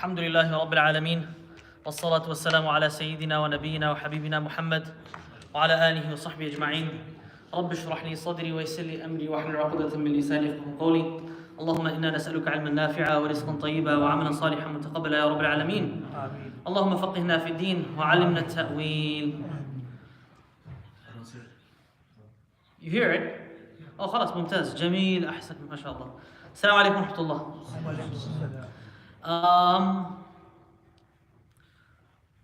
الحمد لله رب العالمين والصلاة والسلام على سيدنا ونبينا وحبيبنا محمد وعلى آله وصحبه أجمعين. رب اشرح لي صدري ويسر لي أمري واحلل عقدة من لساني يفقهوا قولي. اللهم إنا نسألك علما نافعا ورزقا طيبا وعملا صالحا متقبلا يا رب العالمين. اللهم فقهنا في الدين وعلمنا التأويل. You hear it? Oh خلاص ممتاز جميل أحسن ما شاء الله. السلام عليكم ورحمة الله.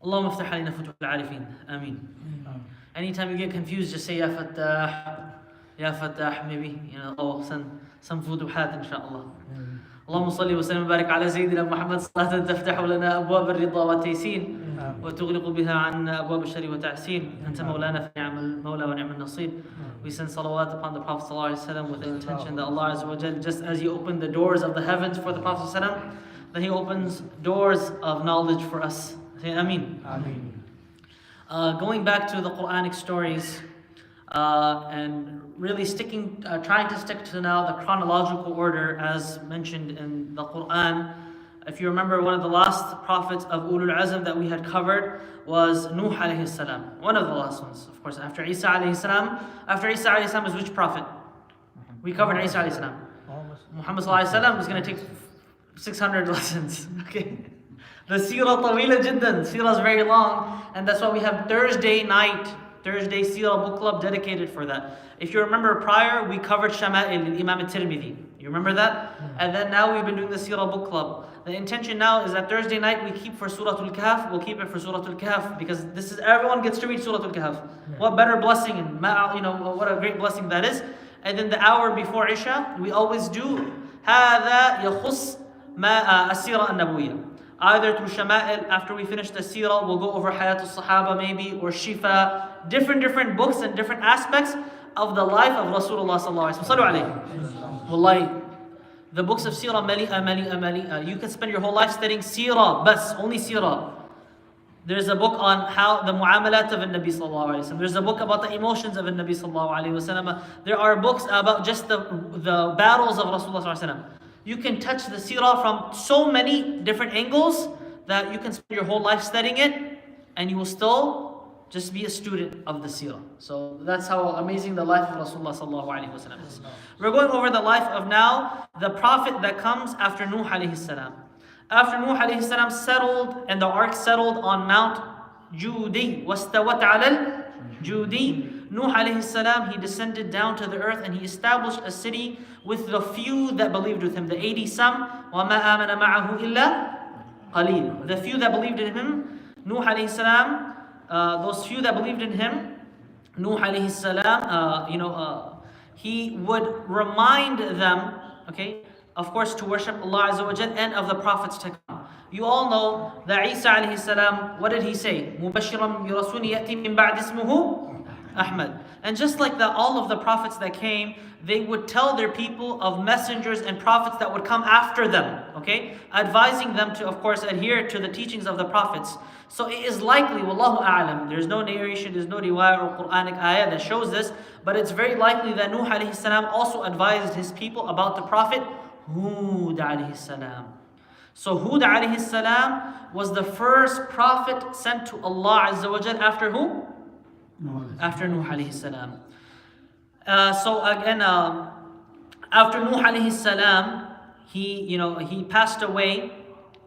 اللهم افتح علينا فتوح العارفين آمين. Anytime you get confused, just say Ya Fattah, Ya Fattah, maybe, oh, some futuhat inshallah. اللهم صل وسلم وبارك على سيدنا محمد صلاة تفتح لنا أبواب الرضا والتيسير وتغلق بها عنا أبواب الشر والتعسير. أنت مولانا فنعم المولى ونعم النصير. We send salawat upon the Prophet ﷺ with the intention that Allah Azza wa Jal, just as He opened the doors of the heavens for the Prophet ﷺ, that He opens doors of knowledge for us. Say Ameen. Ameen. Going back to the Quranic stories and really trying to stick to now the chronological order as mentioned in the Quran. If you remember, one of the last prophets of Ulul Azm that we had covered was Nuh alayhi salam. One of the last ones, of course, after Isa alayhi salam. After Isa alayhi salam was which prophet? We covered Isa alayhi salam. Muhammad sallallahu alayhi salam was going to take 600 lessons. Okay. The seerah tawila jiddan. Seerah is very long, and that's why we have Thursday Seerah book club dedicated for that. If you remember prior, we covered Shama'il in Imam al-Tirmidhi. You remember that? And then now we've been doing the Seerah book club. The intention now is that Thursday night we keep for Surah Al-Kahf. We'll keep it for Surah Al-Kahf because this is everyone gets to read Surah Al-Kahf. What better blessing and what a great blessing that is. And then the hour before Isha, we always do هذا يخص السيرة النبوية. Either through Shama'il, after we finish the Seerah, we'll go over Hayat al-Sahaba maybe, or Shifa, different books and different aspects of the life of Rasulullah sallallahu alaihi wasallam. Wallahi, the books of Seerah, mali'a. You can spend your whole life studying Seerah, bas, only Seerah. There's a book on how the mu'amalat of the Nabi sallallahu alaihi wasallam. There's a book about the emotions of the Nabi sallallahu alaihi wasallam. There are books about just the battles of Rasulullah sallallahu alaihi wasallam. You can touch the seerah from so many different angles that you can spend your whole life studying it and you will still just be a student of the seerah. So that's how amazing the life of Rasulullah sallallahu alaihi wasallam is. We're going over the life of now the prophet that comes after Nuh alayhi salam. After Nuh alayhi salam settled and the ark settled on Mount Judi, wastawat ala Judi. Nuh alayhi salam, he descended down to the earth and he established a city with the few that believed with him, the 80 some. وَمَا آمَنَ مَعَهُ إِلَّا قَلِيلٌ. The few that believed in him, Nuh alayhi salam, those few that believed in him, Nuh alayhi salam, he would remind them, okay, of course to worship Allah Azza wa Jal and of the prophets to come. You all know that Isa alayhi salam, what did he say? مُبَشِّرًا بِرَسُولٍ يَأْتِي مِن بَعْدِ اسْمُهُ Ahmad. And just like all of the prophets that came, they would tell their people of messengers and prophets that would come after them, okay? Advising them to, of course, adhere to the teachings of the prophets. So it is likely, wallahu a'lam, there's no narration, there's no riwayah or Quranic ayah that shows this, but it's very likely that Nuh alayhi salam also advised his people about the prophet Hud alayhi salam. So Hud alayhi salam was the first prophet sent to Allah Azza wa Jal after who? After Nuh alayhi salam. So again, after Nuh alayhi salam, he passed away,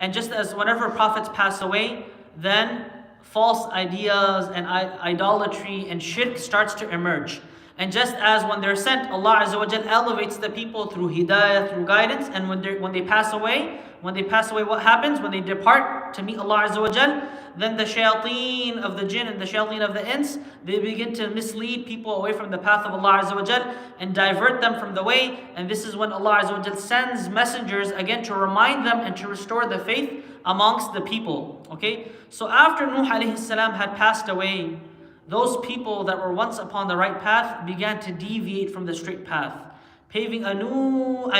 and just as whenever prophets pass away, then false ideas and idolatry and shirk starts to emerge. And just as when they're sent, Allah Azza wa Jal elevates the people through hidayah, through guidance, and when they pass away, what happens? When they depart to meet Allah Azza wa Jal, then the shayateen of the jinn and the shayateen of the ins, they begin to mislead people away from the path of Allah Azza wa Jal and divert them from the way. And this is when Allah Azza wa Jal sends messengers again to remind them and to restore the faith amongst the people. Okay? So after Nuh alayhi salam had passed away, those people that were once upon the right path began to deviate from the straight path, paving a new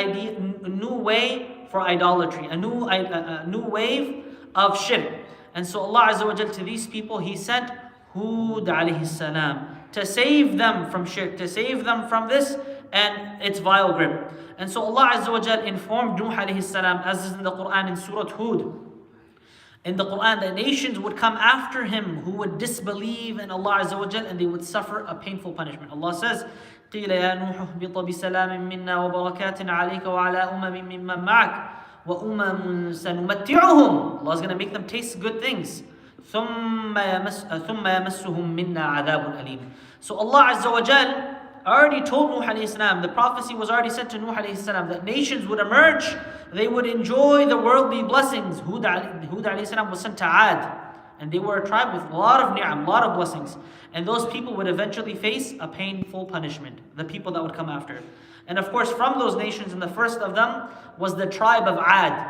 way for idolatry, a new wave of shirk. And so Allah Azza wa Jal, to these people, He sent Hud alayhi salam to save them from shirk, to save them from this and its vile grip. And so Allah Azza wa Jal informed Nuh alayhi salam, as is in the Quran in Surah Hud, in the Quran that nations would come after him who would disbelieve in Allah Azza wa Jal and they would suffer a painful punishment. Allah says, قِيلَ يَا نُوحُ اهْبِطْ بِسَلَامٍ مِنَّا وَبَرَكَاتٍ عَلَيْكَ وَعَلَىٰ أُمَمٍ مِّمَّن مَّعَكَ وَأُمَمٌ سَنُمَتِّعُهُم. Allah is going to make them taste good things. ثُمَّ يَمَسُّهُم مِّنَّا عَذَابٌ أَلِيمٌ. So Allah Azza wa Jal already told Nuh alayhi salam, the prophecy was already sent to Nuh alayhi salam, that nations would emerge, they would enjoy the worldly blessings. Hud alayhi salam was sent to Ad, and they were a tribe with a lot of ni'am, a lot of blessings. And those people would eventually face a painful punishment, the people that would come after. And of course, from those nations, and the first of them was the tribe of Ad.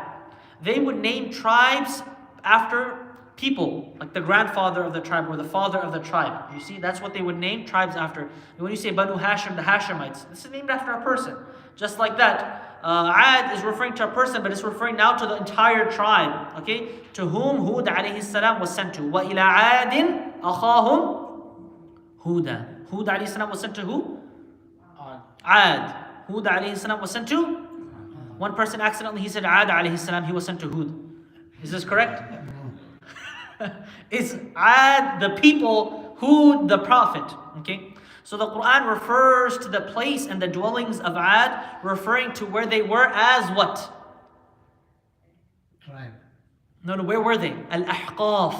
They would name tribes after people, like the grandfather of the tribe or the father of the tribe. You see, that's what they would name tribes after. And when you say Banu Hashim, the Hashemites, this is named after a person. Just like that, Ad is referring to a person, but it's referring now to the entire tribe. Okay, to whom Hud alayhi salam was sent to. وَإِلَىٰ عَادٍ أَخَاهُمْ هُودًا. Hud alayhi salam was sent to who? Ad. Hud alayhi salam was sent to? One person accidentally, he said Ad alayhi salam, he was sent to Hud. Is this correct? Is Ad the people, Hud the prophet? Okay, so the Quran refers to the place and the dwellings of Ad, referring to where they were as what? Tribe. No, where were they? Al-Ahqaf.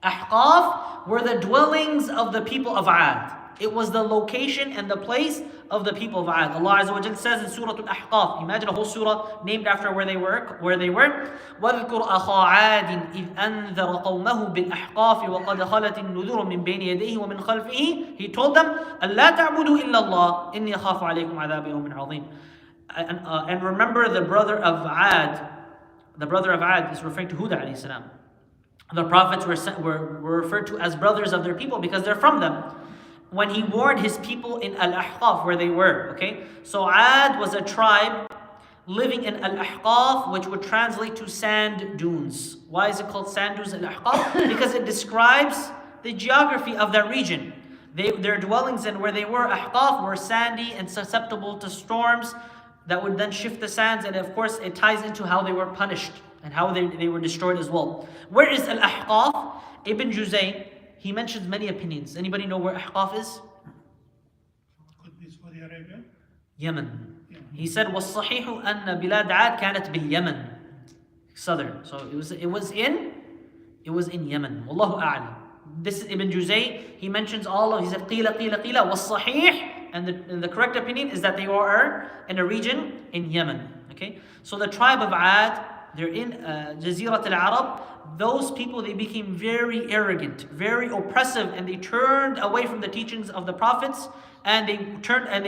Ahqaf were the dwellings of the people of Ad. It was the location and the place of the people of Ad. Allah Azza wa Jalla says in Surah Al-Ahqaf, imagine a whole surah named after where they were. وَاذْكُرْ أَخَا عَادٍ إِذْ أَنذَرَ قَوْمَهُ بِالْأَحْقَافِ وَقَدْ خَلَتِ النُّذُرُ مِنْ بَيْنِ يَدَيْهِ وَمِنْ خَلْفِهِ. He told them, أَلَّا تَعْبُدُوا إِلَّا اللَّهِ إِنِّي أَخَافُ عَلَيْكُمْ عَذَابَ يَوْمٍ عَظِيمٍ. And remember the brother of Ad. The brother of Ad is referring to Hud alayhi salam. The prophets were referred to as brothers of their people because they're from them. When he warned his people in Al-Ahqaf where they were, okay? So Ad was a tribe living in Al-Ahqaf, which would translate to sand dunes. Why is it called sand dunes Al-Ahqaf? Because it describes the geography of that region. Their dwellings and where they were, Ahqaf, were sandy and susceptible to storms that would then shift the sands, and of course it ties into how they were punished and how they were destroyed as well. Where is Al-Ahqaf? Ibn Juzay, he mentions many opinions. Anybody know where Ahqaf is? Could be Saudi Arabia. Yemen. He said, وَالصَّحِيحُ أَنَّ بِلَادَ عَادٍ كَانَتْ بِالْيَمَنِ. Southern. So it was in Yemen. Wallahu a'lam. This is Ibn Juzay. He mentions all of, he said, قِيلَ وَالصَّحِيحُ. And the correct opinion is that they are in a region in Yemen. Okay? So the tribe of Ad, they're in Jazirat al-Arab. Those people, they became very arrogant, very oppressive, and they turned away from the teachings of the prophets, and they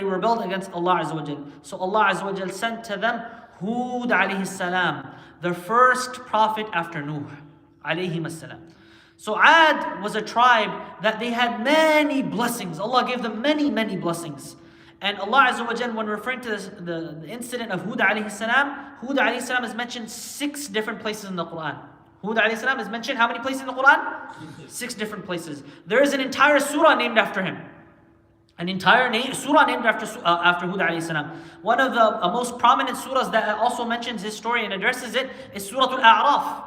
rebelled against Allah Azza wa Jal. So Allah Azza wa Jal sent to them Hud alayhi salam, the first prophet after Nuh alayhi salam. So Ad was a tribe that they had many blessings. Allah gave them many, many blessings. And Allah Azza wa Jal, when referring to the incident of Hud alayhi salam is mentioned 6 different places in the Quran. Hud alayhi salam is mentioned how many places in the Quran? 6 different places. There is an entire surah named after him. An entire surah named after Hud alayhi salam. One of the most prominent surahs that also mentions his story and addresses it is Surah Al-A'raf.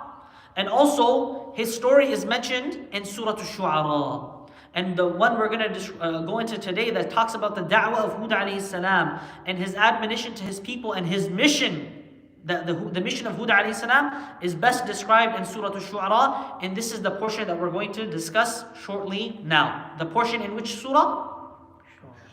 And also, his story is mentioned in Surah Al-Shu'ara. And the one we're going to go into today that talks about the da'wah of Hud alayhi salam and his admonition to his people and his mission. The mission of Hud alayhi salam is best described in Surah Al-Shu'ara, and this is the portion that we're going to discuss shortly now. The portion in which surah?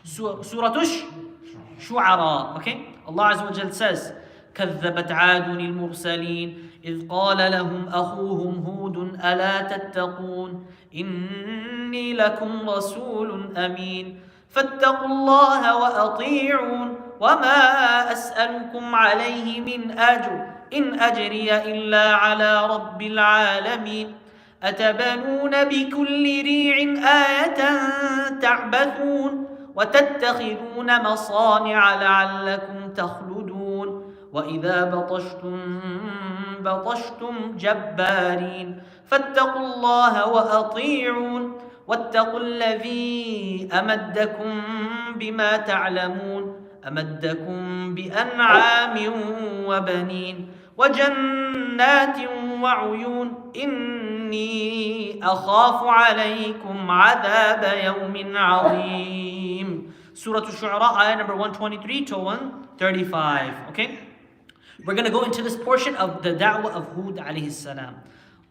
Surah Al-Shu'ara. Okay? Allah Azza wa Jal says, كذبت عاد المرسلين إذ قال لهم أخوهم هود ألا تتقون إني لكم رسول أمين فاتقوا الله وأطيعون وما أسألكم عليه من أجر إن أجري إلا على رب العالمين أتبنون بكل ريع آية تعبثون وتتخذون مصانع لعلكم تخلدون وإذا بطشتم جبارين فاتقوا الله وأطيعون واتقوا الذي أمدكم بما تعلمون أمدكم بأنعام وبنين وجنات وعيون إني أخاف عليكم عذاب يوم عظيم. Surah Al-Shu'ara, ayah number 123 to 135. Okay? We're going to go into this portion of the da'wah of Hud alayhi salam.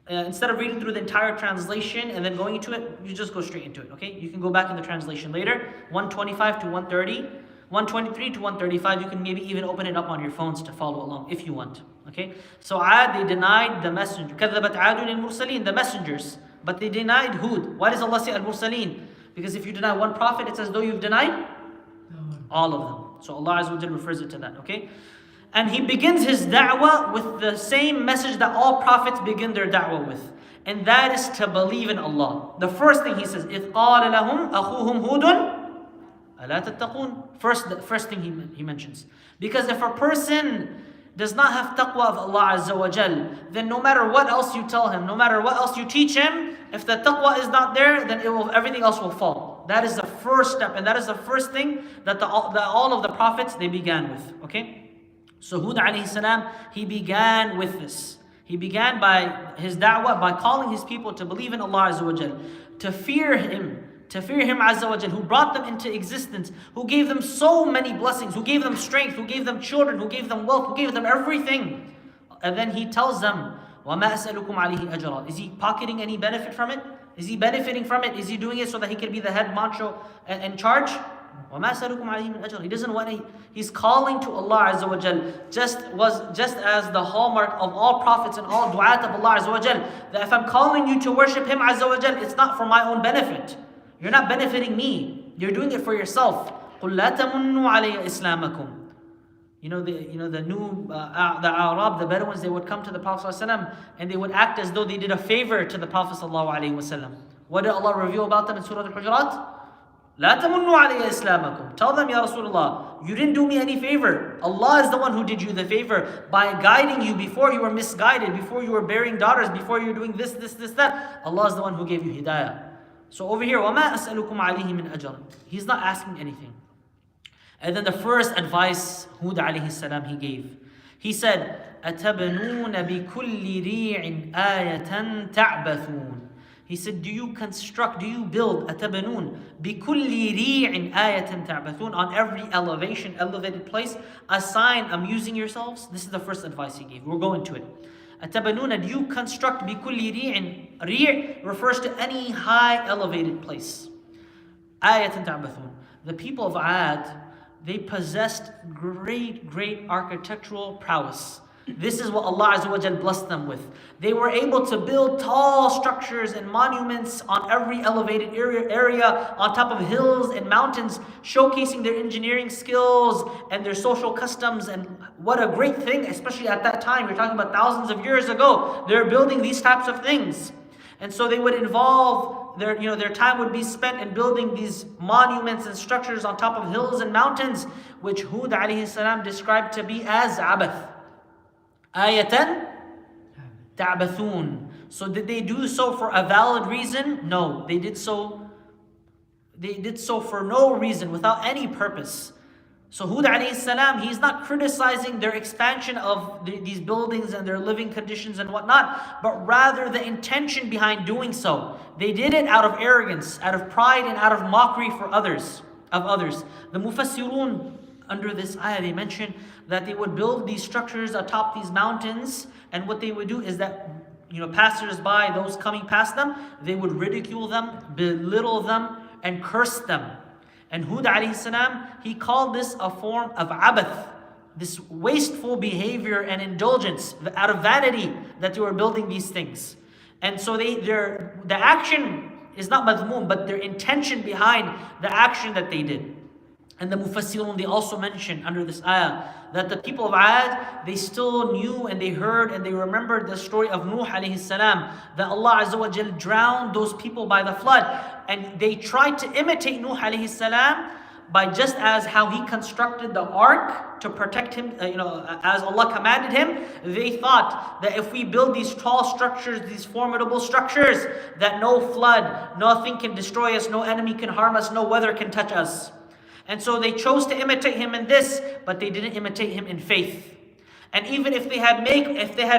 Instead of reading through the entire translation and then going into it, you just go straight into it, okay? You can go back in the translation later, 125 to 130, 123 to 135. You can maybe even open it up on your phones to follow along if you want, okay? So Ad, they denied the messenger. كَذَّبَتْ عَادٌ الْمُرْسَلِينَ, the messengers. But they denied Hud. Why does Allah say al-Mursaleen? Because if you deny one prophet, it's as though you've denied all of them. So Allah Azza wa Jal refers it to that, okay? And he begins his da'wah with the same message that all prophets begin their da'wah with. And that is to believe in Allah. The first thing he says, إِذْ قَالَ لَهُمْ أَخُوهُمْ هُودٌ أَلَا تَتَّقُونَ. The first thing he mentions. Because if a person does not have taqwa of Allah Azza wa Jal, then no matter what else you tell him, no matter what else you teach him, if the taqwa is not there, then everything else will fall. That is the first step, and that is the first thing that all of the prophets, they began with, okay? So Hud alayhi salam, he began with this. He began by his da'wah, by calling his people to believe in Allah Azza wa Jal, to fear Him Azza wa Jal, who brought them into existence, who gave them so many blessings, who gave them strength, who gave them children, who gave them wealth, who gave them everything. And then he tells them, وَمَا أَسْأَلُكُمْ عَلَيْهِ أَجْرًا. Is he pocketing any benefit from it? Is he benefiting from it? Is he doing it so that he can be the head macho in charge? وَمَا أَسْأَلُكُمْ عَلَيْهِ مِنْ أَجْرٍ. He doesn't want any. He's calling to Allah Azza wa Jal, just as the hallmark of all prophets and all du'at of Allah Azza wa Jal, that if I'm calling you to worship Him Azza wa Jal, it's not for my own benefit. You're not benefiting me. You're doing it for yourself. قُلْ لَا تَمُنُّوا عَلَيَّ إِسْلَامَكُمْ. The Arab, the Bedouins, they would come to the Prophet ﷺ and they would act as though they did a favor to the Prophet ﷺ. What did Allah reveal about them in Surah Al-Hujurat? لا تمنوا علي إسلامكم. Tell them, Ya Rasulullah, you didn't do me any favor. Allah is the one who did you the favor by guiding you before you were misguided, before you were bearing daughters, before you were doing this, that. Allah is the one who gave you hidayah. So over here, وَمَا أَسْأَلُكُمْ عَلَيْهِ مِنْ أَجْرٍ. He's not asking anything. And then the first advice Hud alayhi salam he gave. He said, أَتَبْنُونَ بِكُلِّ رِيعٍ آيَةً تَعْبَثُونَ. He said, do you build, أَتَبْنُونَ بِكُلِّ رِيعٍ آيَةً تَعْبَثُونَ, on every elevated place, a sign amusing yourselves? This is the first advice he gave. We're going to it. أَتَبْنُونَ, do you construct بِكُلِّ رِيعٍ. Ri' refers to any high elevated place. آيَةً تَعْبَثُونَ. The people of Ad, they possessed great architectural prowess. This is what Allah Azza wa Jal blessed them with. They were able to build tall structures and monuments on every elevated area, on top of hills and mountains, showcasing their engineering skills and their social customs. And what a great thing, especially at that time. You're talking about thousands of years ago. They're building these types of things. And so they would involve, their time would be spent in building these monuments and structures on top of hills and mountains, which Hud alayhi salam described to be as abath. Ayatan ta'bathun. So did they do so for a valid reason? No, they did so for no reason, without any purpose. So Hud alayhi salam, he's not criticizing their expansion of these buildings and their living conditions and whatnot, but rather the intention behind doing so. They did it out of arrogance, out of pride, and out of mockery of others. The Mufassirun, under this ayah, they mention that they would build these structures atop these mountains, and what they would do is that passers-by, those coming past them, they would ridicule them, belittle them, and curse them. And Hud alayhi salam, he called this a form of abath, this wasteful behavior and indulgence out of vanity that they were building these things. And so the action is not madhmoom, but their intention behind the action that they did. And the Mufassirun, they also mention under this ayah that the people of Ad, they still knew and they heard and they remembered the story of Nuh alayhi salam, that Allah Azza wa Jal drowned those people by the flood. And they tried to imitate Nuh alayhi salam by just as how he constructed the ark to protect him, as Allah commanded him. They thought that if we build these tall structures, these formidable structures, that no flood, nothing can destroy us, no enemy can harm us, no weather can touch us. And so they chose to imitate him in this, but they didn't imitate him in faith. And even if they had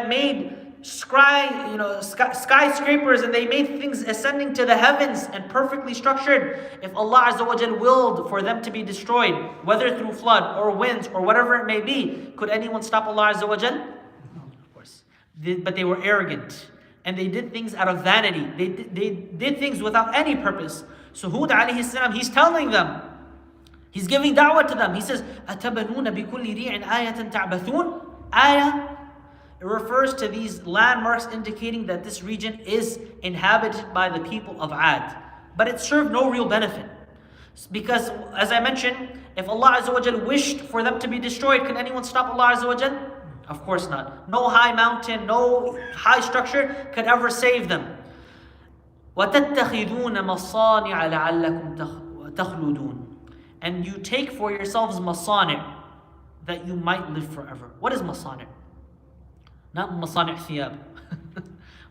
made skyscrapers, and they made things ascending to the heavens and perfectly structured. If Allah Azza wa Jal willed for them to be destroyed, whether through flood or winds or whatever it may be, could anyone stop Allah Azza wa Jal? No, of course. But they were arrogant, and they did things out of vanity. They did things without any purpose. So Hud alayhi salam, he's telling them, he's giving da'wah to them. He says, أَتَبَنُونَ بِكُلِّ رِيعٍ آيَةً تَعْبَثُونَ. Ayah, it refers to these landmarks indicating that this region is inhabited by the people of Ad. But it served no real benefit. Because, as I mentioned, if Allah Azza wa Jal wished for them to be destroyed, can anyone stop Allah Azza wa Jal? Of course not. No high mountain, no high structure could ever save them. وَتَتَّخِذُونَ مَصَانِعَ لَعَلَّكُمْ تَخْلُدُونَ. And you take for yourselves masani', that you might live forever. What is masani'? Not masani' thiyab.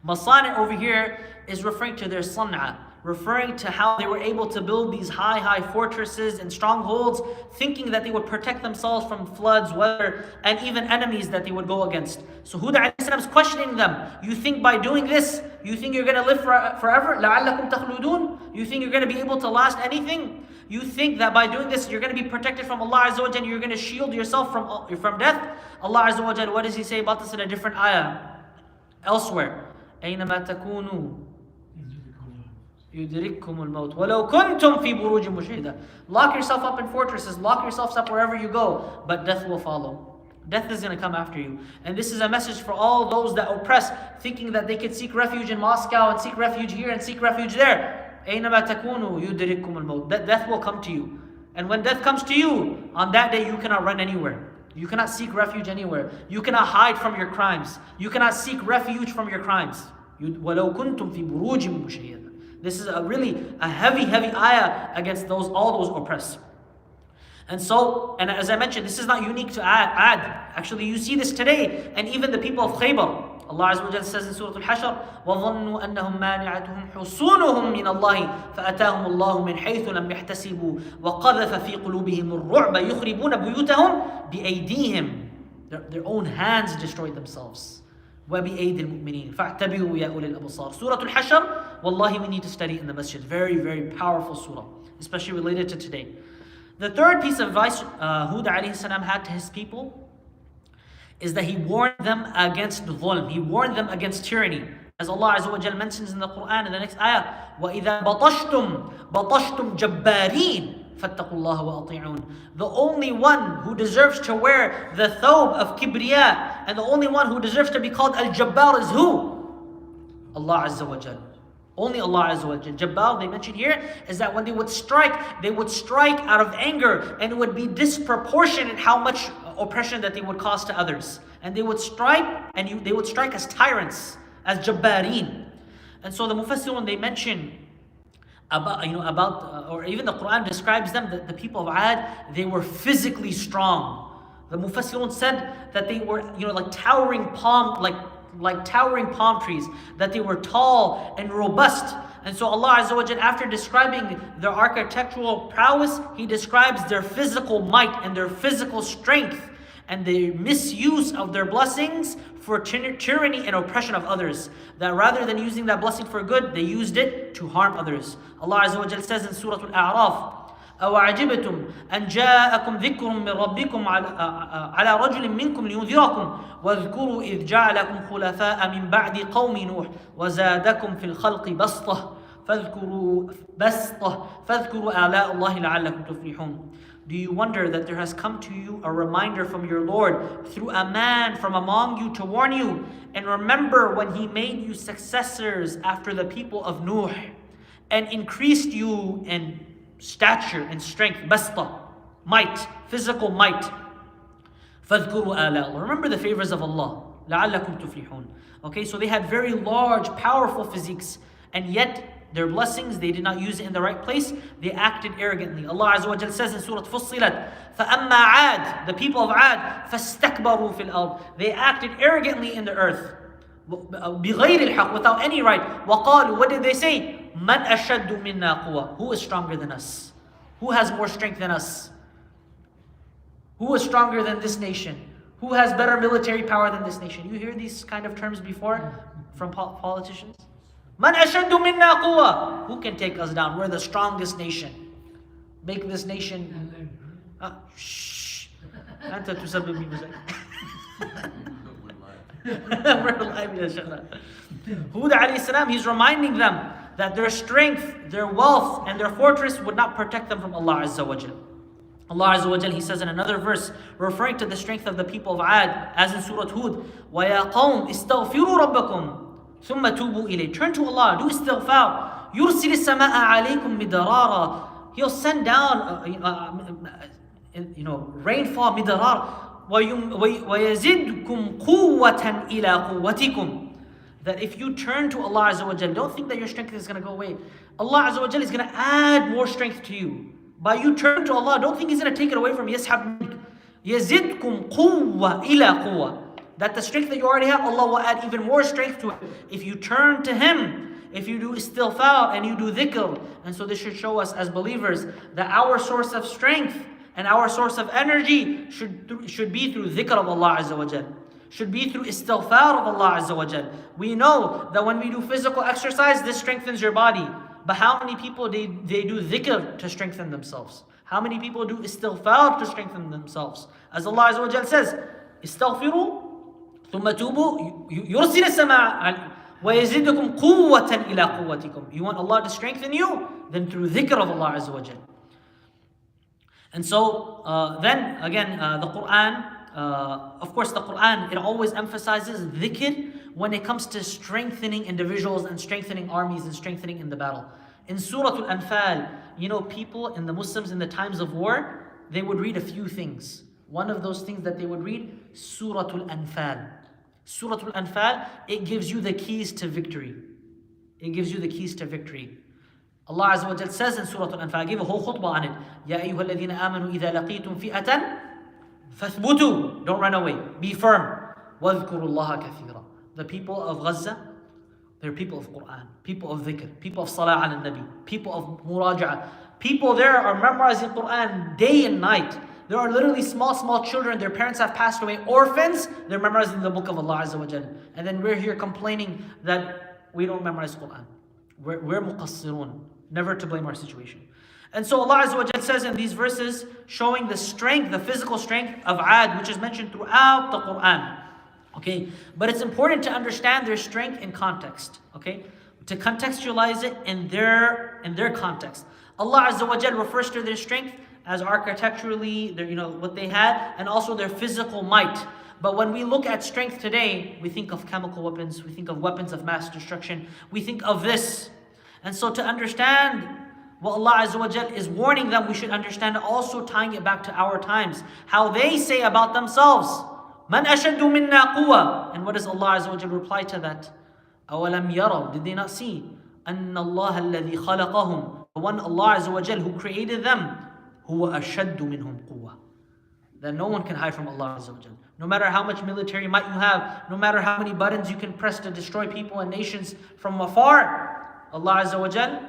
Masani' over here is referring to their san'a, referring to how they were able to build these high fortresses and strongholds, thinking that they would protect themselves from floods, weather, and even enemies that they would go against. So Hud alayhi salam is questioning them. You think by doing this, you think you're going to live forever? لَعَلَّكُمْ تَخْلُدُونَ. You think you're going to be able to last anything? You think that by doing this, you're going to be protected from Allah Azza wa Jal, you're going to shield yourself from death? Allah Azza wa Jal, what does He say about this in a different ayah? Elsewhere. أَيْنَمَا تَكُونُوا يُدْرِككُمُ الْمَوْتِ وَلَوْ كُنْتُمْ فِي بُرُوجٍ مُشَيْدَةٍ. Lock yourself up in fortresses, lock yourselves up wherever you go, but death will follow. Death is going to come after you. And this is a message for all those that oppress, thinking that they could seek refuge in Moscow and seek refuge here and seek refuge there. أَيْنَمَا تَكُونُوا يُدْرِككُمُ الْمَوْتِ. That death will come to you. And when death comes to you, on that day you cannot run anywhere. You cannot seek refuge anywhere. You cannot hide from your crimes. You cannot seek refuge from your crimes. وَلَوْ كُنْتُمْ فِي بُرُوجٍ مُشَيَّدَةٍ. This is a heavy all against all those oppressed. And so, and as I mentioned, this is not unique to Ad. Actually, you see this today, and even the people of Khaybar. Allah Azza wa Jalla says in Surah Al-Hashr, وَظَنُّوا أَنَّهُمْ مَانِعَتُهُمْ حُصُونُهُمْ مِنَ اللَّهِ فَأَتَاهُمُ اللَّهُ مِنْ حَيْثُ لَمْ يَحْتَسِبُوا وَقَذَفَ فِي قُلُوبِهِمُ الرُّعْبَ يُخْرِبُونَ بُيُوتَهُمْ بِأَيْدِيهِمْ. Their own hands destroyed themselves. وَبِأَيْدِ الْمُؤْمِنِينَ فَاعْتَبِرُوا يَا أُولِي الْأَبْصَارِ. Surah Al-Hashr, wallahi, we need to study in the masjid. Very, very powerful surah, especially related to today. The third piece of advice Hud alayhi salam had to his people is that he warned them against dhulm. He warned them against tyranny. As Allah Azza wa Jal mentions in the Quran in the next ayah, وَإِذَا بَطَشْتُمْ جَبَّارِينَ فَاتَّقُوا اللَّهَ وَأَطِيعُونَ. The only one who deserves to wear the thawb of kibriya, and the only one who deserves to be called Al-Jabbar is who? Allah Azza wa Jal. Only Allah Azza wa Jal. Jabbar, they mention here, is that when they would strike out of anger, and it would be disproportionate how much oppression that they would cause to others. And they would strike, and they would strike as tyrants, as Jabbareen. And so the Mufassirun, they mention about or even the Quran describes them, the people of Ad, they were physically strong. The Mufassirun said that they were, like towering palm trees, that they were tall and robust. And so Allah Azza wa Jal, after describing their architectural prowess, He describes their physical might and their physical strength and the misuse of their blessings for tyranny and oppression of others. That rather than using that blessing for good, they used it to harm others. Allah Azza wa Jal says in Surah Al-A'raf, أَوَعَجِبْتُمْ أَنْ جَاءَكُمْ ذِكْرٌ مِّن رَبِّكُمْ عَلَى رَجُلٍ مِّنْكُمْ لِيُنذِرَكُمْ وَاذْكُرُوا إِذْ جَعَلَكُمْ خُلَفَاءَ مِنْ بَعْدِ قَوْمِ نُوحٍ وَزَادَكُمْ فِي الْخَلْقِ بَسْطَةً فَاذْكُرُوا آلَاءَ اللَّهِ لَعَلَّكُمْ تُفْلِحُونَ. Do you wonder that there has come to you a reminder from your Lord through a man from among you to warn you? And remember when He made you successors after the people of Nuh and increased you in stature and strength, basta, might, physical might. فَاذْكُرُوا آلَاءَ اللَّهِ. Remember the favors of Allah. لَعَلَّكُمْ تُفْلِحُونَ. Okay, so they had very large, powerful physiques, and yet their blessings, they did not use it in the right place. They acted arrogantly. Allah Azza wa Jal says in Surah Fussilat, فَأَمَّا عَادٍ, the people of Ad, فَاسْتَكْبَرُوا فِي الْأَرْضِ, they acted arrogantly in the earth, بِغَيْرِ الْحَقِّ, without any right. وَقَالُوا, what did they say? مَنْ أَشَدُّ مِنَّا قُوَةً, who is stronger than us? Who has more strength than us? Who is stronger than this nation? Who has better military power than this nation? You hear these kind of terms before from politicians? Man ashaddu minna quwwa. Who can take us down? We're the strongest nation. Make this nation... shh. أنت تسبب لي مزعج. We're alive, ya Shaykh. Hud alayhi salam, he's reminding them that their strength, their wealth, and their fortress would not protect them from Allah Azza wa Jal. Allah Azza wa Jal, He says in another verse, referring to the strength of the people of Ad, as in Surah Hud, وَيَا قَوْمِ اسْتَغْفِرُوا رَبَّكُمْ ثُمَّ تُوبُوا إِلَيْهِ. Turn to Allah, do istighfar. يُرْسِلِ السَّمَاءَ عَلَيْكُمْ مِدَرَارًا. He'll send down, rainfall, midarar. وَيَزِدْكُمْ قُوَّةً إِلَىٰ قُوَّتِكُمْ. That if you turn to Allah Azza wa Jal, don't think that your strength is going to go away. Allah Azza wa Jal is going to add more strength to you. By you turn to Allah, don't think He's going to take it away from you. يَسْحَبْ يَزِدْكُمْ قُوَّةً إِلَىٰ قُوَّةٍ. That the strength that you already have, Allah will add even more strength to it. If you turn to Him, if you do istighfar and you do dhikr. And so this should show us as believers that our source of strength and our source of energy should be through dhikr of Allah Azza wa Jal. Should be through istighfar of Allah Azza wa Jal. We know that when we do physical exercise, this strengthens your body. But how many people they do dhikr to strengthen themselves? How many people do istighfar to strengthen themselves? As Allah Azza wa Jal says, istaghfiru thumma tubu yursil as-sama' وَيَزِدُكُمْ قُوَّةً إِلَىٰ قُوَّتِكُمْ. You want Allah to strengthen you? Then through dhikr of Allah Azza wa Jal. And so, then again, the Quran, of course the Quran, it always emphasizes dhikr when it comes to strengthening individuals and strengthening armies and strengthening in the battle. In Surah Al-Anfal, people in the Muslims in the times of war, they would read a few things. One of those things that they would read, Surah Al-Anfal. Surah Al-Anfal, it gives you the keys to victory. It gives you the keys to victory. Allah Azza wa Jal says in Surah Al-Anfal, I gave a whole khutbah on it. Ya ayyuha alladhina amanu idha laqitum fi'atan fathbutu. Don't run away. Be firm. Wadhkurullaha kathira. The people of Gaza, they're people of Quran, people of dhikr, people of salah ala nabi, people of muraja'ah. People there are memorizing Quran day and night. There are literally small children, their parents have passed away, orphans, they're memorizing the book of Allah Azza wa Jal. And then we're here complaining that we don't memorize Quran. We're muqassirun, never to blame our situation. And so Allah Azza wa Jal says in these verses, showing the strength, the physical strength of Ad, which is mentioned throughout the Quran. Okay, but it's important to understand their strength in context. Okay, to contextualize it in their context. Allah Azza wa Jal refers to their strength as architecturally, what they had, and also their physical might. But when we look at strength today, we think of chemical weapons, we think of weapons of mass destruction, we think of this. And so to understand what Allah Azza wa Jal is warning them, we should understand also tying it back to our times. How they say about themselves, Man ashaddu minna quwwa. And what does Allah Azza wa Jal reply to that? أَوَلَمْ يَرَوْا. Did they not see? أَنَّ اللَّهَ الَّذِي خَلَقَهُمْ. The one Allah Azza wa Jal who created them, هُوَ أَشَدُّ مِنْهُمْ قُوَّةً. That no one can hide from Allah Azza wa Jal. No matter how much military might you have, no matter how many buttons you can press to destroy people and nations from afar, Allah Azza wa Jal,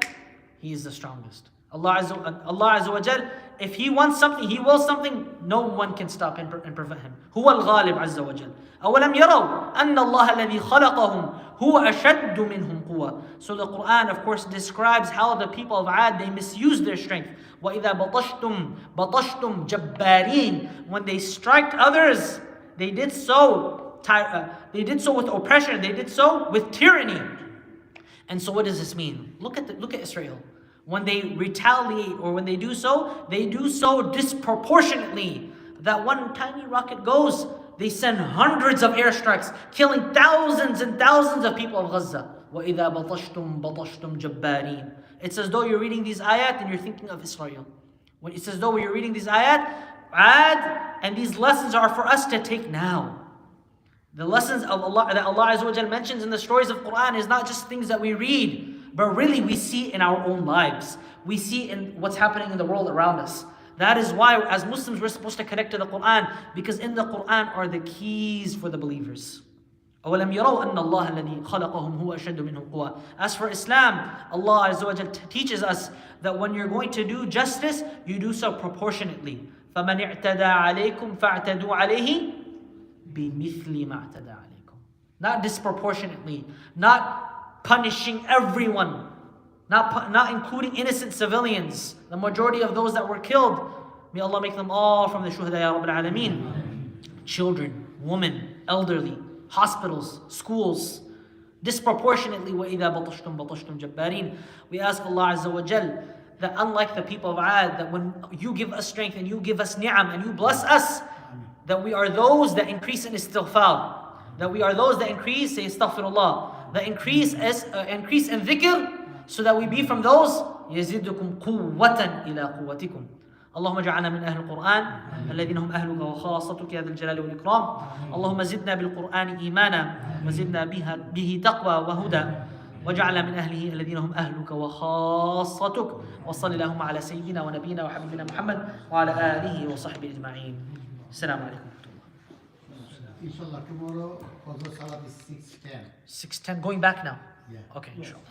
He is the strongest. Allah Azza wa Jal, if He wants something, He wills something, no one can stop and prevent Him. هُوَ الْغَالِبْ عَزَّ وَجَلْ. أَوَلَمْ يَرَوْا أَنَّ اللَّهَ الَّذِي خَلَقَهُمْ هُوَ أَشَدُّ مِنْهُمْ قُوَّةً. So the Quran, of course, describes how the people of Ad, they misused their strength. وَإِذَا بَطَشْتُمْ جَبَّارِينَ. When they striked others, they did so with oppression, they did so with tyranny. And so what does this mean? Look at Israel. When they retaliate or when they do so disproportionately. That one tiny rocket goes, they send hundreds of airstrikes, killing thousands and thousands of people of Gaza. وَإِذَا بَطَشْتُمْ جَبَّارِينَ. It's as though you're reading these ayat and you're thinking of Israel. When it's as though you're reading these ayat, and these lessons are for us to take now. The lessons of Allah that Allah Azza wa Jal mentions in the stories of Quran is not just things that we read, but really we see in our own lives. We see in what's happening in the world around us. That is why as Muslims we're supposed to connect to the Quran, because in the Quran are the keys for the believers. أَوَلَمْ يَرَوْا أَنَّ اللَّهَ الَّذِي خَلَقَهُمْ هُوَ أَشَدُّ مِنْهُمْ قُوَّةً. As for Islam, Allah Azza wa Jal teaches us that when you're going to do justice, you do so proportionately. فَمَنِ اعْتَدَى عَلَيْكُمْ فَاعْتَدُوا عَلَيْهِ بِمِثْلِ مَا اعْتَدَى عَلَيْكُمْ. Not disproportionately, not punishing everyone, not including innocent civilians, the majority of those that were killed. May Allah make them all from the shuhada ya Rabbil Alameen. Children, women, elderly, hospitals, schools, disproportionately. وَإِذَا بَطَشْتُمْ بَطَشْتُمْ جَبَّارِينَ. We ask Allah Azza wa Jal that unlike the people of Ad, that when you give us strength and you give us ni'am and you bless us, that we are those that increase in istighfar, that we are those that increase, say astaghfirullah, that increase in dhikr, so that we be from those يَزِدُكُمْ قُوَّةً إِلَىٰ قُوَّتِكُمْ. اللهم اجعلنا من أهل القرآن الذين هم أهلك وخاصتك يا ذا الجلال والإكرام. اللهم زدنا بالقرآن إيمانا وزدنا به تقوى وهدى واجعلنا من أهله الذين هم أهلك وخاصتك. وصل اللهم على سيدنا ونبينا وحبيبنا محمد وعلى آله وصحبه أجمعين. السلام عليكم. Inshallah, tomorrow Fajr Salat is 6:10. 6:10, going back now? Yeah. Okay, inshallah.